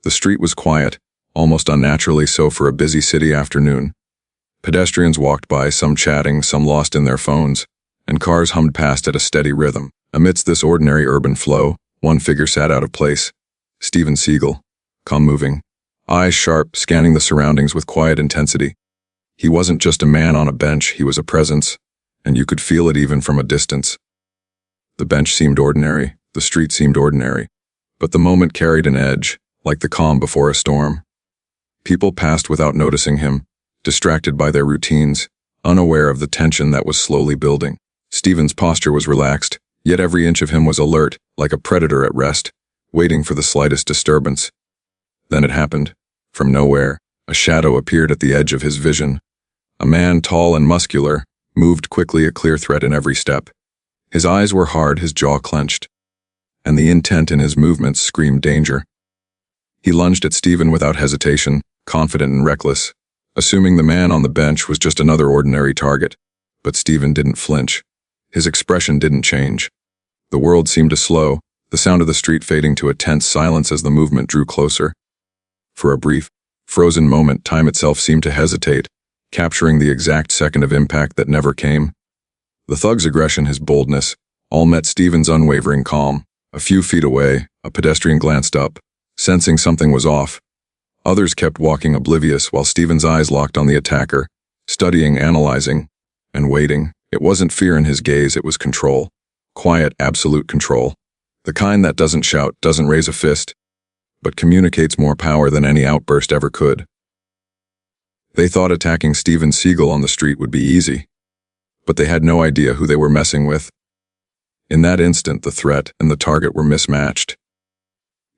The street was quiet, almost unnaturally so for a busy city afternoon. Pedestrians walked by, some chatting, some lost in their phones, and cars hummed past at a steady rhythm. Amidst this ordinary urban flow, one figure sat out of place. Steven Seagal, calm moving, eyes sharp, scanning the surroundings with quiet intensity. He wasn't just a man on a bench, he was a presence, and you could feel it even from a distance. The bench seemed ordinary, the street seemed ordinary, but the moment carried an edge, like the calm before a storm. People passed without noticing him, distracted by their routines, unaware of the tension that was slowly building. Steven's posture was relaxed, yet every inch of him was alert, like a predator at rest, waiting for the slightest disturbance. Then it happened. From nowhere, a shadow appeared at the edge of his vision. A man, tall and muscular, moved quickly, a clear threat in every step. His eyes were hard, his jaw clenched, and the intent in his movements screamed danger. He lunged at Steven without hesitation, confident and reckless, assuming the man on the bench was just another ordinary target. But Steven didn't flinch. His expression didn't change. The world seemed to slow, the sound of the street fading to a tense silence as the movement drew closer. For a brief, frozen moment, time itself seemed to hesitate, capturing the exact second of impact that never came. The thug's aggression, his boldness, all met Steven's unwavering calm. A few feet away, a pedestrian glanced up, sensing something was off. Others kept walking oblivious while Steven's eyes locked on the attacker, studying, analyzing, and waiting. It wasn't fear in his gaze, it was control. Quiet, absolute control. The kind that doesn't shout, doesn't raise a fist, but communicates more power than any outburst ever could. They thought attacking Steven Seagal on the street would be easy, but they had no idea who they were messing with. In that instant, the threat and the target were mismatched.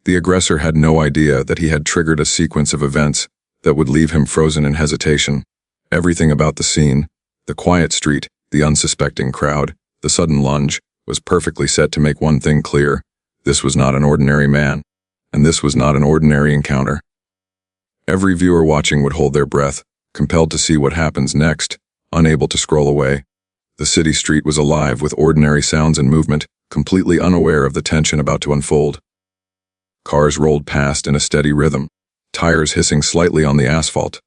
The aggressor had no idea that he had triggered a sequence of events that would leave him frozen in hesitation. Everything about the scene, the quiet street, the unsuspecting crowd, the sudden lunge, was perfectly set to make one thing clear. This was not an ordinary man, and this was not an ordinary encounter. Every viewer watching would hold their breath, compelled to see what happens next, unable to scroll away. The city street was alive with ordinary sounds and movement, completely unaware of the tension about to unfold. Cars rolled past in a steady rhythm, tires hissing slightly on the asphalt.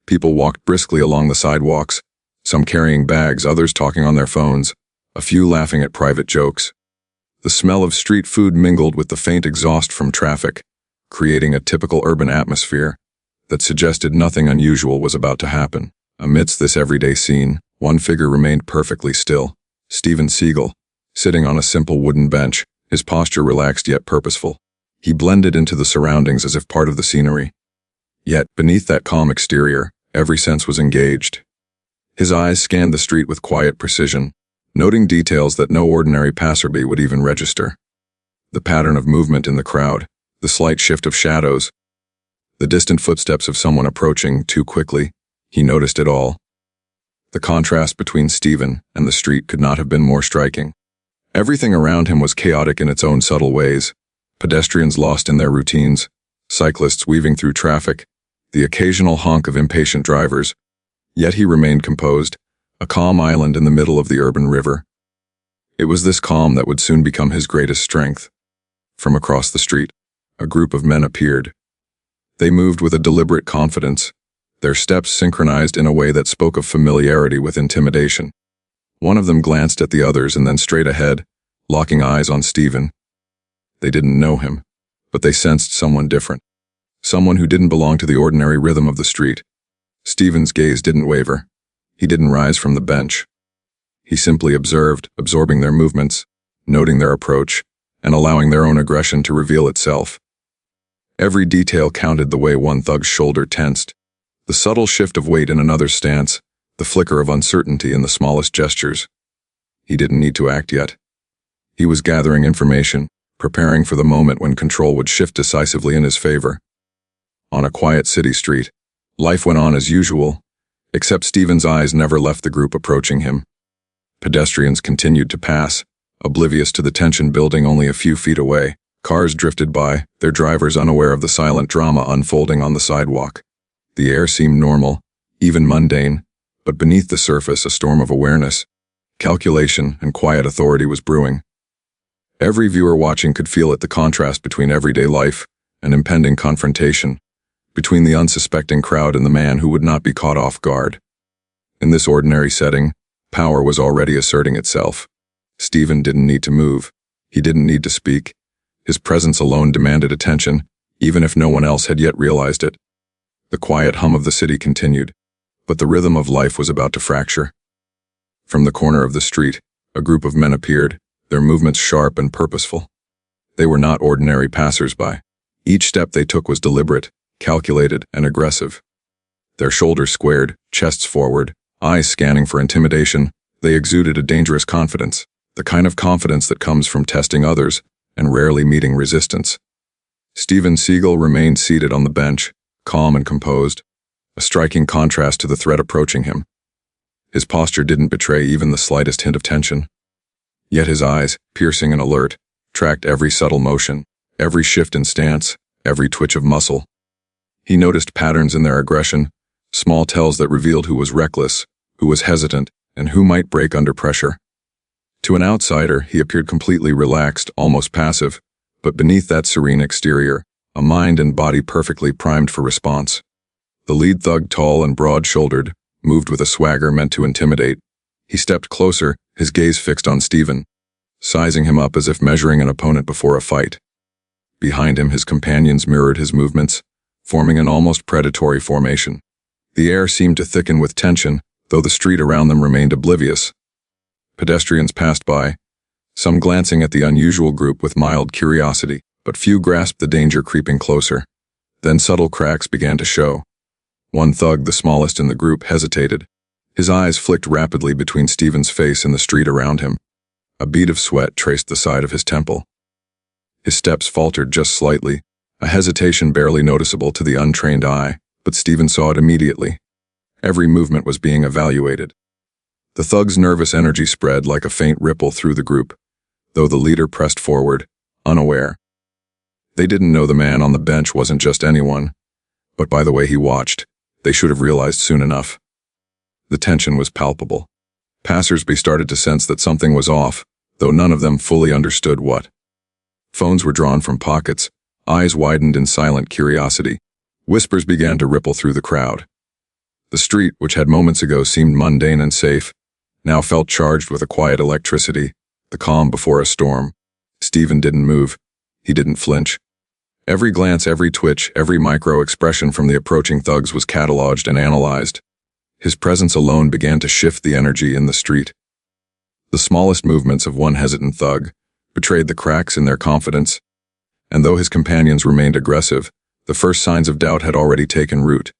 People walked briskly along the sidewalks, some carrying bags, others talking on their phones, a few laughing at private jokes. The smell of street food mingled with the faint exhaust from traffic, creating a typical urban atmosphere that suggested nothing unusual was about to happen. Amidst this everyday scene, one figure remained perfectly still, Steven Seagal, sitting on a simple wooden bench, his posture relaxed yet purposeful. He blended into the surroundings as if part of the scenery. Yet, beneath that calm exterior, every sense was engaged. His eyes scanned the street with quiet precision, noting details that no ordinary passerby would even register. The pattern of movement in the crowd, the slight shift of shadows, the distant footsteps of someone approaching too quickly, he noticed it all. The contrast between Steven and the street could not have been more striking. Everything around him was chaotic in its own subtle ways. Pedestrians lost in their routines, cyclists weaving through traffic, the occasional honk of impatient drivers. Yet he remained composed, a calm island in the middle of the urban river. It was this calm that would soon become his greatest strength. From across the street, a group of men appeared. They moved with a deliberate confidence, their steps synchronized in a way that spoke of familiarity with intimidation. One of them glanced at the others and then straight ahead, locking eyes on Steven. They didn't know him, but they sensed someone different. Someone who didn't belong to the ordinary rhythm of the street. Steven's gaze didn't waver. He didn't rise from the bench. He simply observed, absorbing their movements, noting their approach, and allowing their own aggression to reveal itself. Every detail counted, the way one thug's shoulder tensed, the subtle shift of weight in another's stance, the flicker of uncertainty in the smallest gestures. He didn't need to act yet. He was gathering information, preparing for the moment when control would shift decisively in his favor. On a quiet city street, life went on as usual, except Steven's eyes never left the group approaching him. Pedestrians continued to pass, oblivious to the tension building only a few feet away. Cars drifted by, their drivers unaware of the silent drama unfolding on the sidewalk. The air seemed normal, even mundane, but beneath the surface a storm of awareness, calculation, and quiet authority was brewing. Every viewer watching could feel it, the contrast between everyday life an impending confrontation between the unsuspecting crowd and the man who would not be caught off guard. In this ordinary setting, power was already asserting itself. Stephen didn't need to move. He didn't need to speak. His presence alone demanded attention, even if no one else had yet realized it. The quiet hum of the city continued, but the rhythm of life was about to fracture. From the corner of the street, a group of men appeared, their movements sharp and purposeful. They were not ordinary passersby. Each step they took was deliberate, calculated, and aggressive. Their shoulders squared, chests forward, eyes scanning for intimidation, they exuded a dangerous confidence, the kind of confidence that comes from testing others and rarely meeting resistance. Stephen Seagal remained seated on the bench, calm and composed, a striking contrast to the threat approaching him. His posture didn't betray even the slightest hint of tension. Yet his eyes, piercing and alert, tracked every subtle motion, every shift in stance, every twitch of muscle. He noticed patterns in their aggression, small tells that revealed who was reckless, who was hesitant, and who might break under pressure. To an outsider, he appeared completely relaxed, almost passive, but beneath that serene exterior, a mind and body perfectly primed for response. The lead thug, tall and broad-shouldered, moved with a swagger meant to intimidate. He stepped closer, his gaze fixed on Stephen, sizing him up as if measuring an opponent before a fight. Behind him, his companions mirrored his movements, forming an almost predatory formation. The air seemed to thicken with tension, though the street around them remained oblivious. Pedestrians passed by, some glancing at the unusual group with mild curiosity, but few grasped the danger creeping closer. Then subtle cracks began to show. One thug, the smallest in the group, hesitated. His eyes flicked rapidly between Stephen's face and the street around him. A bead of sweat traced the side of his temple. His steps faltered just slightly, a hesitation barely noticeable to the untrained eye, but Stephen saw it immediately. Every movement was being evaluated. The thug's nervous energy spread like a faint ripple through the group, though the leader pressed forward, unaware. They didn't know the man on the bench wasn't just anyone, but by the way he watched, they should have realized soon enough. The tension was palpable. Passersby started to sense that something was off, though none of them fully understood what. Phones were drawn from pockets, eyes widened in silent curiosity. Whispers began to ripple through the crowd. The street, which had moments ago seemed mundane and safe, now felt charged with a quiet electricity, the calm before a storm. Stephen didn't move. He didn't flinch. Every glance, every twitch, every micro-expression from the approaching thugs was cataloged and analyzed. His presence alone began to shift the energy in the street. The smallest movements of one hesitant thug betrayed the cracks in their confidence, and though his companions remained aggressive, the first signs of doubt had already taken root.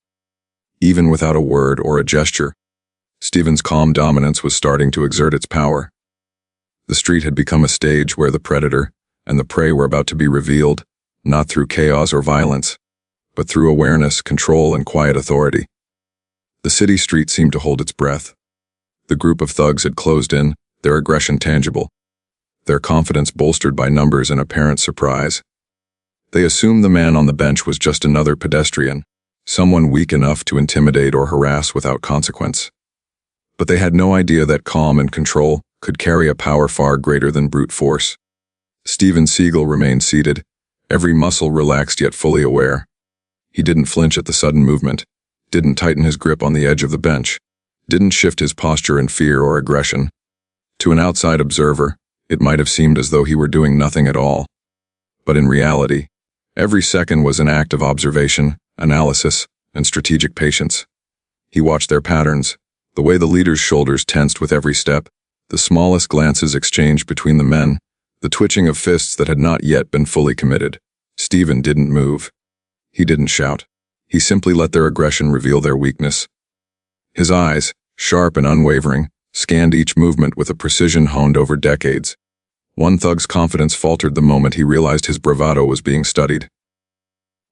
Even without a word or a gesture, Stephen's calm dominance was starting to exert its power. The street had become a stage where the predator and the prey were about to be revealed, not through chaos or violence, but through awareness, control, and quiet authority. The city street seemed to hold its breath. The group of thugs had closed in, their aggression tangible, their confidence bolstered by numbers and apparent surprise. They assumed the man on the bench was just another pedestrian, someone weak enough to intimidate or harass without consequence. But they had no idea that calm and control could carry a power far greater than brute force. Stephen Seagal remained seated, every muscle relaxed yet fully aware. He didn't flinch at the sudden movement, didn't tighten his grip on the edge of the bench, didn't shift his posture in fear or aggression. To an outside observer, it might have seemed as though he were doing nothing at all. But in reality, every second was an act of observation, analysis, and strategic patience. He watched their patterns, the way the leader's shoulders tensed with every step, the smallest glances exchanged between the men, the twitching of fists that had not yet been fully committed. Stephen didn't move. He didn't shout. He simply let their aggression reveal their weakness. His eyes, sharp and unwavering, scanned each movement with a precision honed over decades. One thug's confidence faltered the moment he realized his bravado was being studied.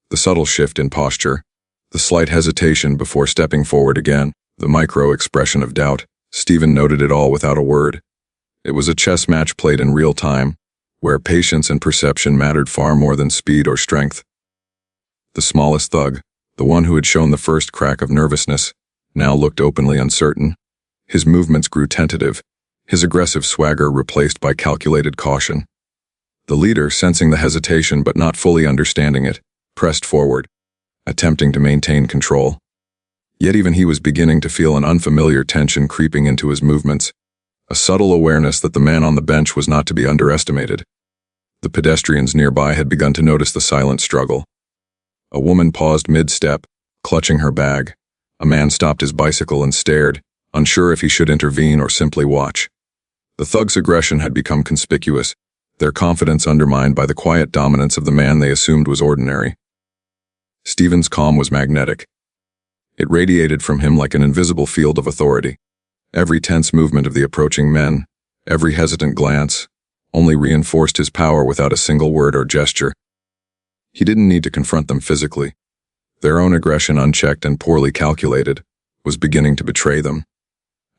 The subtle shift in posture, the slight hesitation before stepping forward again, the micro-expression of doubt, Stephen noted it all without a word. It was a chess match played in real time, where patience and perception mattered far more than speed or strength. The smallest thug, the one who had shown the first crack of nervousness, now looked openly uncertain. His movements grew tentative, his aggressive swagger replaced by calculated caution. The leader, sensing the hesitation but not fully understanding it, pressed forward, attempting to maintain control. Yet even he was beginning to feel an unfamiliar tension creeping into his movements, a subtle awareness that the man on the bench was not to be underestimated. The pedestrians nearby had begun to notice the silent struggle. A woman paused mid-step, clutching her bag. A man stopped his bicycle and stared, unsure if he should intervene or simply watch. The thugs' aggression had become conspicuous, their confidence undermined by the quiet dominance of the man they assumed was ordinary. Stephen's calm was magnetic. It radiated from him like an invisible field of authority. Every tense movement of the approaching men, every hesitant glance, only reinforced his power without a single word or gesture. He didn't need to confront them physically. Their own aggression, unchecked and poorly calculated, was beginning to betray them.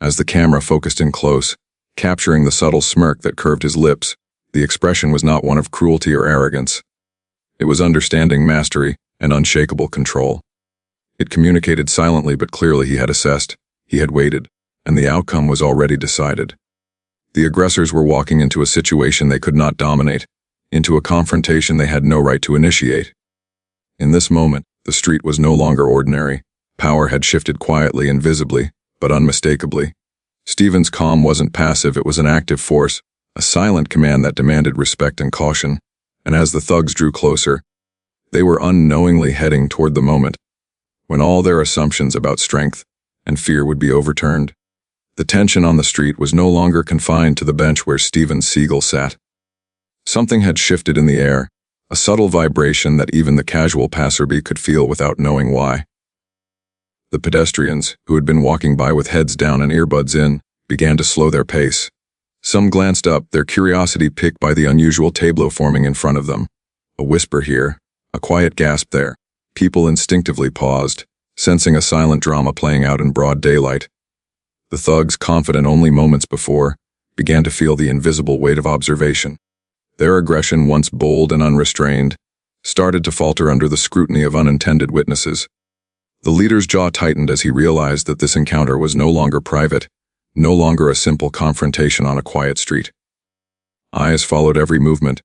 As the camera focused in close, capturing the subtle smirk that curved his lips, the expression was not one of cruelty or arrogance. It was understanding, mastery, and unshakable control. It communicated silently but clearly he had assessed, he had waited, and the outcome was already decided. The aggressors were walking into a situation they could not dominate, into a confrontation they had no right to initiate. In this moment, the street was no longer ordinary. Power had shifted quietly and visibly, but unmistakably. Stephen's calm wasn't passive, it was an active force, a silent command that demanded respect and caution, and as the thugs drew closer, they were unknowingly heading toward the moment when all their assumptions about strength and fear would be overturned. The tension on the street was no longer confined to the bench where Seagal sat. Something had shifted in the air, a subtle vibration that even the casual passerby could feel without knowing why. The pedestrians, who had been walking by with heads down and earbuds in, began to slow their pace. Some glanced up, their curiosity piqued by the unusual tableau forming in front of them. A whisper here, a quiet gasp there. People instinctively paused, sensing a silent drama playing out in broad daylight. The thugs, confident only moments before, began to feel the invisible weight of observation. Their aggression, once bold and unrestrained, started to falter under the scrutiny of unintended witnesses. The leader's jaw tightened as he realized that this encounter was no longer private, no longer a simple confrontation on a quiet street. Eyes followed every movement.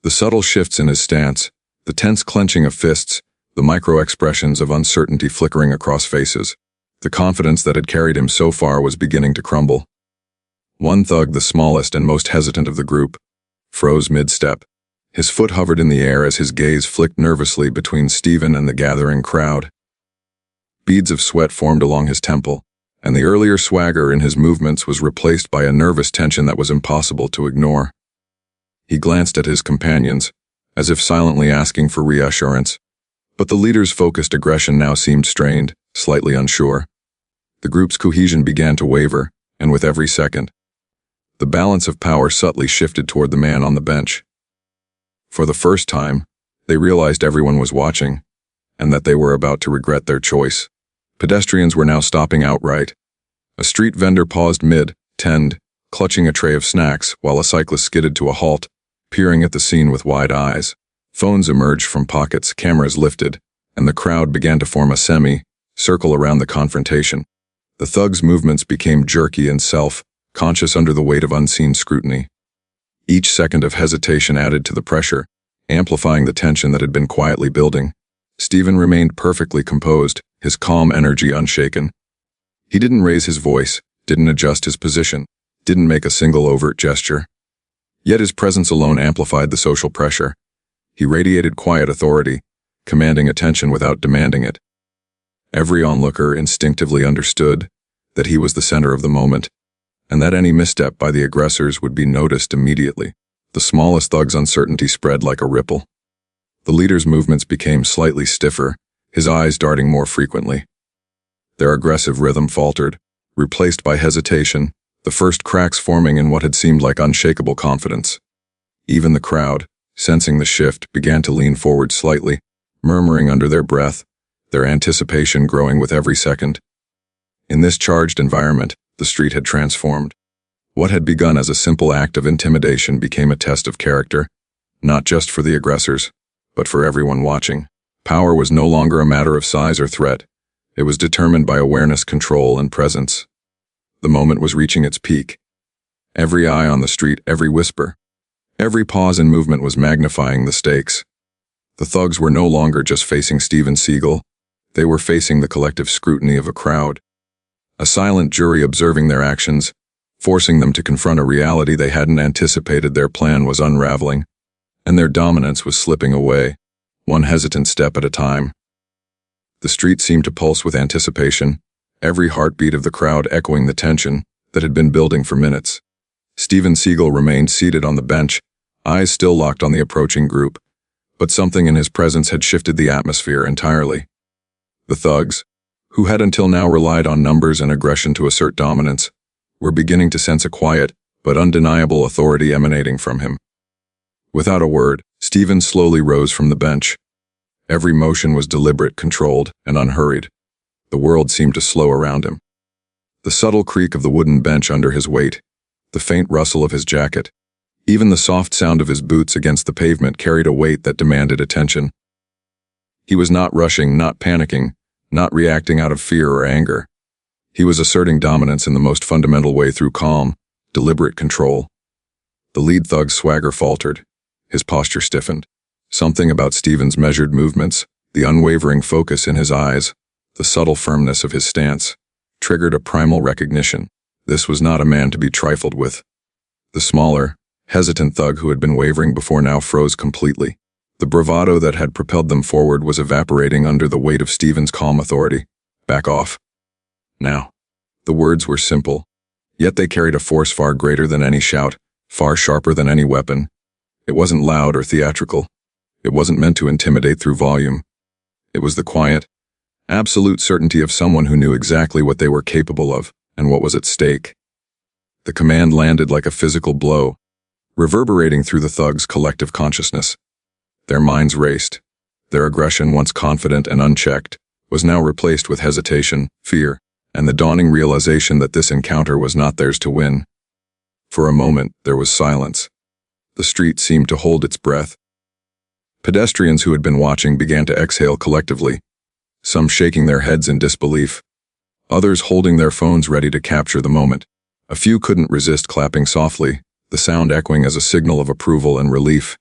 The subtle shifts in his stance, the tense clenching of fists, the micro-expressions of uncertainty flickering across faces. The confidence that had carried him so far was beginning to crumble. One thug, the smallest and most hesitant of the group, froze mid-step. His foot hovered in the air as his gaze flicked nervously between Stephen and the gathering crowd. Beads of sweat formed along his temple, and the earlier swagger in his movements was replaced by a nervous tension that was impossible to ignore. He glanced at his companions, as if silently asking for reassurance, but the leader's focused aggression now seemed strained, slightly unsure. The group's cohesion began to waver, and with every second, the balance of power subtly shifted toward the man on the bench. For the first time, they realized everyone was watching, and that they were about to regret their choice. Pedestrians were now stopping outright. A street vendor paused mid-tend, clutching a tray of snacks, while a cyclist skidded to a halt, peering at the scene with wide eyes. Phones emerged from pockets, cameras lifted, and the crowd began to form a semi-circle around the confrontation. The thugs' movements became jerky and self-conscious under the weight of unseen scrutiny. Each second of hesitation added to the pressure, amplifying the tension that had been quietly building. Stephen remained perfectly composed, his calm energy unshaken. He didn't raise his voice, didn't adjust his position, didn't make a single overt gesture. Yet his presence alone amplified the social pressure. He radiated quiet authority, commanding attention without demanding it. Every onlooker instinctively understood that he was the center of the moment, and that any misstep by the aggressors would be noticed immediately. The smallest thug's uncertainty spread like a ripple. The leader's movements became slightly stiffer, his eyes darting more frequently. Their aggressive rhythm faltered, replaced by hesitation, the first cracks forming in what had seemed like unshakable confidence. Even the crowd, sensing the shift, began to lean forward slightly, murmuring under their breath, their anticipation growing with every second. In this charged environment, the street had transformed. What had begun as a simple act of intimidation became a test of character, not just for the aggressors, but for everyone watching. Power was no longer a matter of size or threat. It was determined by awareness, control, and presence. The moment was reaching its peak. Every eye on the street, every whisper, every pause and movement was magnifying the stakes. The thugs were no longer just facing Steven Seagal. They were facing the collective scrutiny of a crowd. A silent jury observing their actions, forcing them to confront a reality they hadn't anticipated. Their plan was unraveling, and their dominance was slipping away, one hesitant step at a time. The street seemed to pulse with anticipation, every heartbeat of the crowd echoing the tension that had been building for minutes. Steven Seagal remained seated on the bench, eyes still locked on the approaching group, but something in his presence had shifted the atmosphere entirely. The thugs, who had until now relied on numbers and aggression to assert dominance, were beginning to sense a quiet but undeniable authority emanating from him. Without a word, Steven slowly rose from the bench. Every motion was deliberate, controlled, and unhurried. The world seemed to slow around him. The subtle creak of the wooden bench under his weight, the faint rustle of his jacket, even the soft sound of his boots against the pavement carried a weight that demanded attention. He was not rushing, not panicking, not reacting out of fear or anger. He was asserting dominance in the most fundamental way through calm, deliberate control. The lead thug's swagger faltered. His posture stiffened. Something about Steven's measured movements, the unwavering focus in his eyes, the subtle firmness of his stance, triggered a primal recognition. This was not a man to be trifled with. The smaller, hesitant thug who had been wavering before now froze completely. The bravado that had propelled them forward was evaporating under the weight of Steven's calm authority. Back off. Now. The words were simple, yet they carried a force far greater than any shout, far sharper than any weapon. It wasn't loud or theatrical. It wasn't meant to intimidate through volume. It was the quiet, absolute certainty of someone who knew exactly what they were capable of and what was at stake. The command landed like a physical blow, reverberating through the thugs' collective consciousness. Their minds raced. Their aggression, once confident and unchecked, was now replaced with hesitation, fear, and the dawning realization that this encounter was not theirs to win. For a moment, there was silence. The street seemed to hold its breath. Pedestrians who had been watching began to exhale collectively, some shaking their heads in disbelief, others holding their phones ready to capture the moment. A few couldn't resist clapping softly, the sound echoing as a signal of approval and relief.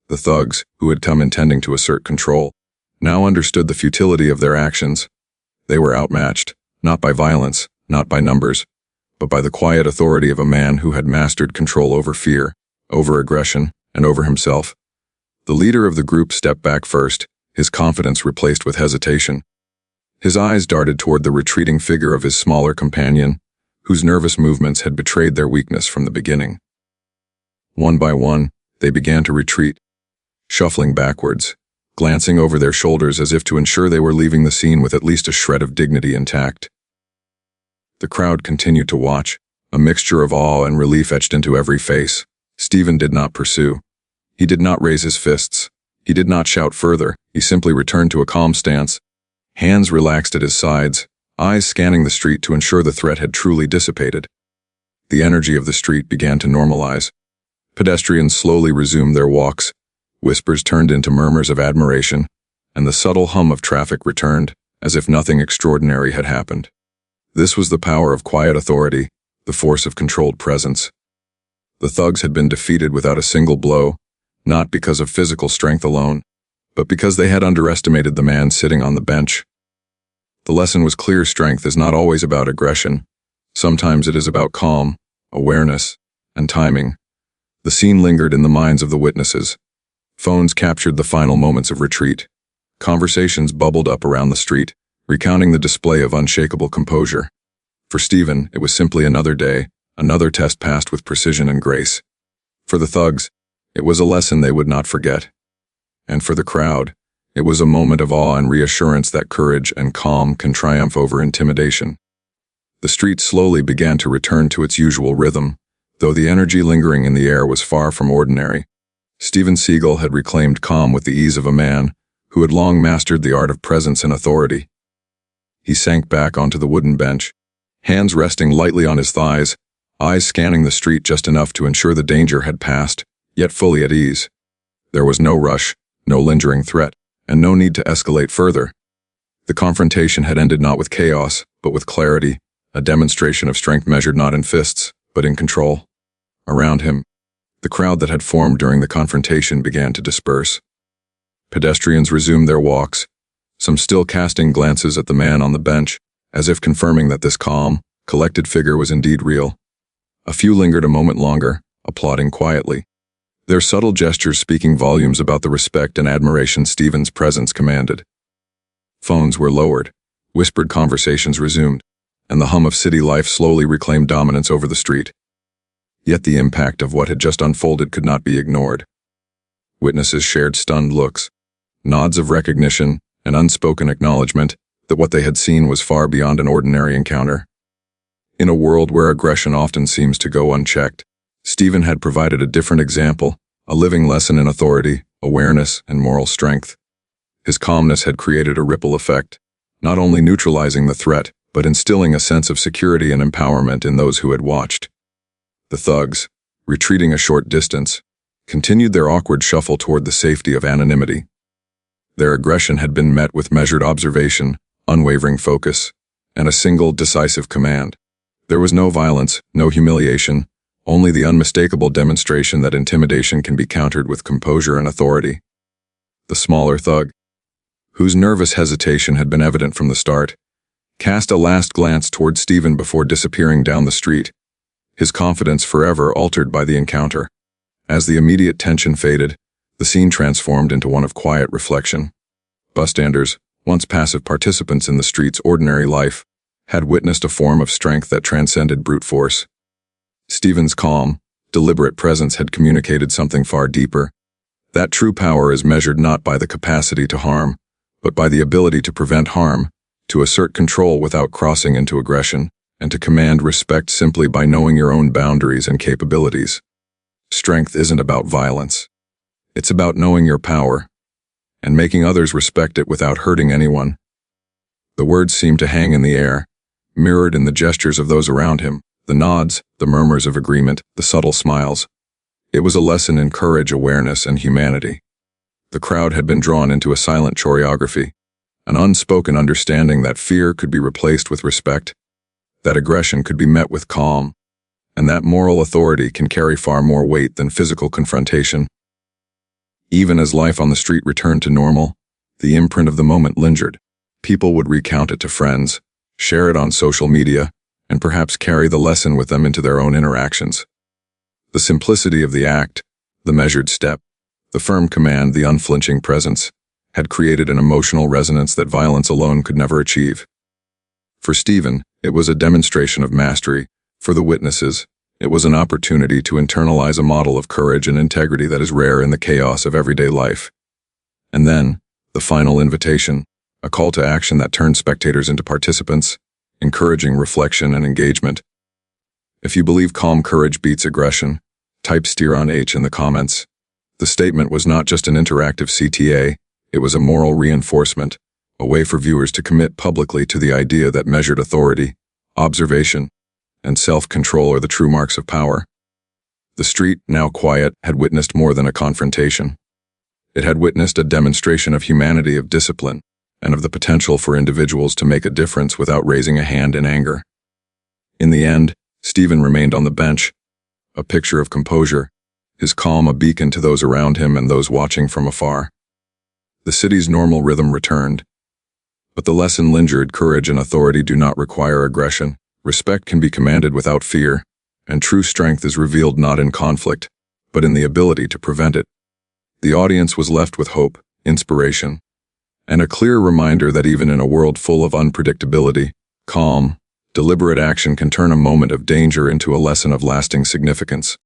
The thugs, who had come intending to assert control, now understood the futility of their actions. They were outmatched, not by violence, not by numbers, but by the quiet authority of a man who had mastered control over fear, over aggression, and over himself. The leader of the group stepped back first, his confidence replaced with hesitation. His eyes darted toward the retreating figure of his smaller companion, whose nervous movements had betrayed their weakness from the beginning. One by one, they began to retreat, shuffling backwards, glancing over their shoulders as if to ensure they were leaving the scene with at least a shred of dignity intact. The crowd continued to watch, a mixture of awe and relief etched into every face. Steven did not pursue. He did not raise his fists. He did not shout further. He simply returned to a calm stance, hands relaxed at his sides, eyes scanning the street to ensure the threat had truly dissipated. The energy of the street began to normalize. Pedestrians slowly resumed their walks, whispers turned into murmurs of admiration, and the subtle hum of traffic returned, as if nothing extraordinary had happened. This was the power of quiet authority, the force of controlled presence. The thugs had been defeated without a single blow, not because of physical strength alone, but because they had underestimated the man sitting on the bench. The lesson was clear: strength is not always about aggression. Sometimes it is about calm, awareness, and timing. The scene lingered in the minds of the witnesses. Phones captured the final moments of retreat. Conversations bubbled up around the street, recounting the display of unshakable composure. For Steven, it was simply another day, another test passed with precision and grace. For the thugs, it was a lesson they would not forget. And for the crowd, it was a moment of awe and reassurance that courage and calm can triumph over intimidation. The street slowly began to return to its usual rhythm, though the energy lingering in the air was far from ordinary. Steven Seagal had reclaimed calm with the ease of a man who had long mastered the art of presence and authority. He sank back onto the wooden bench, hands resting lightly on his thighs, eyes scanning the street just enough to ensure the danger had passed, yet fully at ease. There was no rush, no lingering threat, and no need to escalate further. The confrontation had ended not with chaos, but with clarity, a demonstration of strength measured not in fists, but in control. Around him, the crowd that had formed during the confrontation began to disperse. Pedestrians resumed their walks, some still casting glances at the man on the bench, as if confirming that this calm, collected figure was indeed real. A few lingered a moment longer, applauding quietly, their subtle gestures speaking volumes about the respect and admiration Stephen's presence commanded. Phones were lowered, whispered conversations resumed, and the hum of city life slowly reclaimed dominance over the street. Yet the impact of what had just unfolded could not be ignored. Witnesses shared stunned looks, nods of recognition, and unspoken acknowledgement that what they had seen was far beyond an ordinary encounter. In a world where aggression often seems to go unchecked, Stephen had provided a different example, a living lesson in authority, awareness, and moral strength. His calmness had created a ripple effect, not only neutralizing the threat, but instilling a sense of security and empowerment in those who had watched. The thugs, retreating a short distance, continued their awkward shuffle toward the safety of anonymity. Their aggression had been met with measured observation, unwavering focus, and a single decisive command. There was no violence, no humiliation, only the unmistakable demonstration that intimidation can be countered with composure and authority. The smaller thug, whose nervous hesitation had been evident from the start, cast a last glance toward Stephen before disappearing down the street, his confidence forever altered by the encounter. As the immediate tension faded, the scene transformed into one of quiet reflection. Bystanders, once passive participants in the street's ordinary life, had witnessed a form of strength that transcended brute force. Stephen's calm, deliberate presence had communicated something far deeper. That true power is measured not by the capacity to harm, but by the ability to prevent harm, to assert control without crossing into aggression, and to command respect simply by knowing your own boundaries and capabilities. Strength isn't about violence. It's about knowing your power, and making others respect it without hurting anyone. The words seemed to hang in the air, mirrored in the gestures of those around him, the nods, the murmurs of agreement, the subtle smiles. It was a lesson in courage, awareness, and humanity. The crowd had been drawn into a silent choreography, an unspoken understanding that fear could be replaced with respect, that aggression could be met with calm, and that moral authority can carry far more weight than physical confrontation. Even as life on the street returned to normal, the imprint of the moment lingered. People would recount it to friends, share it on social media, and perhaps carry the lesson with them into their own interactions. The simplicity of the act, the measured step, the firm command, the unflinching presence, had created an emotional resonance that violence alone could never achieve. For Stephen, it was a demonstration of mastery. For the witnesses, it was an opportunity to internalize a model of courage and integrity that is rare in the chaos of everyday life. And then, the final invitation, a call to action that turned spectators into participants, encouraging reflection and engagement. If you believe calm courage beats aggression, type steer on H in the comments. The statement was not just an interactive CTA, it was a moral reinforcement, a way for viewers to commit publicly to the idea that measured authority, observation, and self-control are the true marks of power. The street, now quiet, had witnessed more than a confrontation. It had witnessed a demonstration of humanity, of discipline, and of the potential for individuals to make a difference without raising a hand in anger. In the end, Stephen remained on the bench, a picture of composure, his calm a beacon to those around him and those watching from afar. The city's normal rhythm returned, but the lesson lingered. Courage and authority do not require aggression. Respect can be commanded without fear, and true strength is revealed not in conflict, but in the ability to prevent it. The audience was left with hope, inspiration, and a clear reminder that even in a world full of unpredictability, calm, deliberate action can turn a moment of danger into a lesson of lasting significance.